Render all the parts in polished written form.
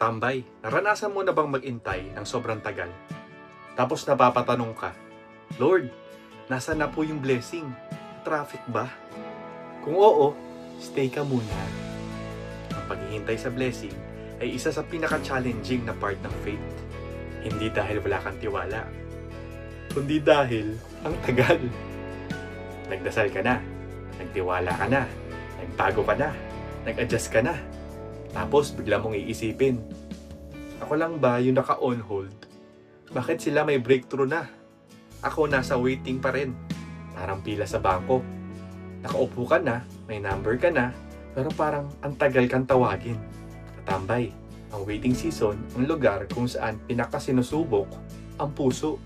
Tambay, naranasan mo na bang mag-intay ng sobrang tagal? Tapos napapatanong ka, Lord, nasa na po yung blessing? Traffic ba? Kung oo, stay ka muna. Ang paghihintay sa blessing ay isa sa pinaka-challenging na part ng faith. Hindi dahil wala kang tiwala, kundi dahil ang tagal. Nagdasal ka na, nagtiwala ka na, nagbago ka na, nag-adjust ka na. Tapos bigla mong iisipin, ako lang ba yung naka-on hold? Bakit sila may breakthrough na? Ako nasa waiting pa rin. Parang pila sa bangko. Nakaupo ka na, may number ka na, pero parang ang tagal kang tawagin. Katambay, ang waiting season, ang lugar kung saan pinakasinusubok ang puso.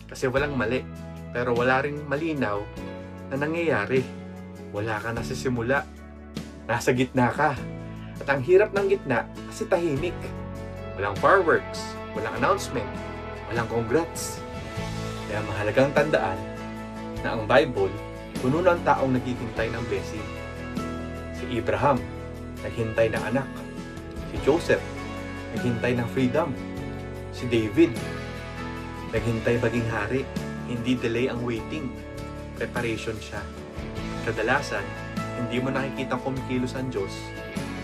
Kasi walang mali, pero wala ring malinaw na nangyayari. Wala ka na sa simula. Nasa gitna ka. At ang hirap ng gitna kasi tahimik. Walang fireworks, walang announcement, walang congrats. Kaya mahalagang tandaan na ang Bible puno ng taong naghihintay ng blessing. Si Abraham, naghintay ng anak. Si Joseph, naghintay ng freedom. Si David, naghintay maging hari. Hindi delay ang waiting. Preparation siya. Kadalasan, hindi mo nakikitang kumikilos ang Diyos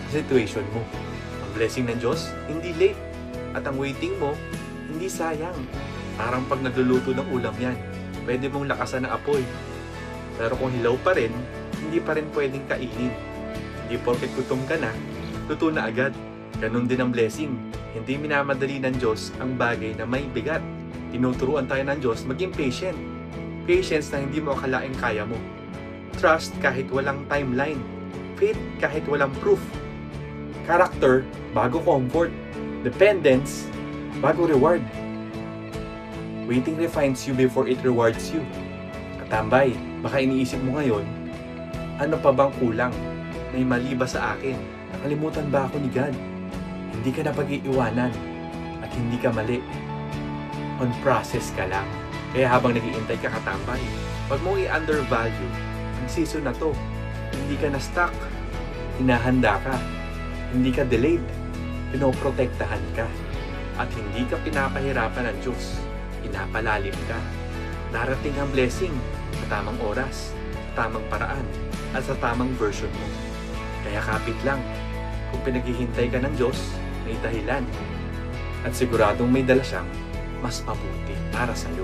sa situation mo. Ang blessing ng Diyos, hindi late. At ang waiting mo, hindi sayang. Parang pag nagluluto ng ulam yan, pwede mong lakasan ng apoy. Pero kung hilaw pa rin, hindi pa rin pwedeng kainin. Hindi porket gutom ka na, luto na agad. Ganon din ang blessing. Hindi minamadali ng Diyos ang bagay na may bigat. Tinuturuan tayo ng Diyos maging patient. Patience na hindi mo akalaing kaya mo. Trust kahit walang timeline. Faith kahit walang proof. Character bago comfort. Dependence bago reward. Waiting refines you before it rewards you. Katambay, baka iniisip mo ngayon, ano pa bang kulang? May mali ba sa akin? Nakalimutan ba ako ni God? Hindi ka na pag-iiwanan at hindi ka mali. On process ka lang. Kaya habang nag-iintay ka katambay, wag mong i-undervalue ang season na to. Hindi ka na stuck. Hinahanda ka. Hindi ka delayed. Pinoprotektahan ka. At hindi ka pinapahirapan ng Diyos. Pinapalalim ka. Darating ang blessing sa tamang oras, sa tamang paraan, at sa tamang version mo. Kaya kapit lang. Kung pinaghihintay ka ng Diyos, may dahilan. At siguradong may dala siyang mas mabuti para sa'yo.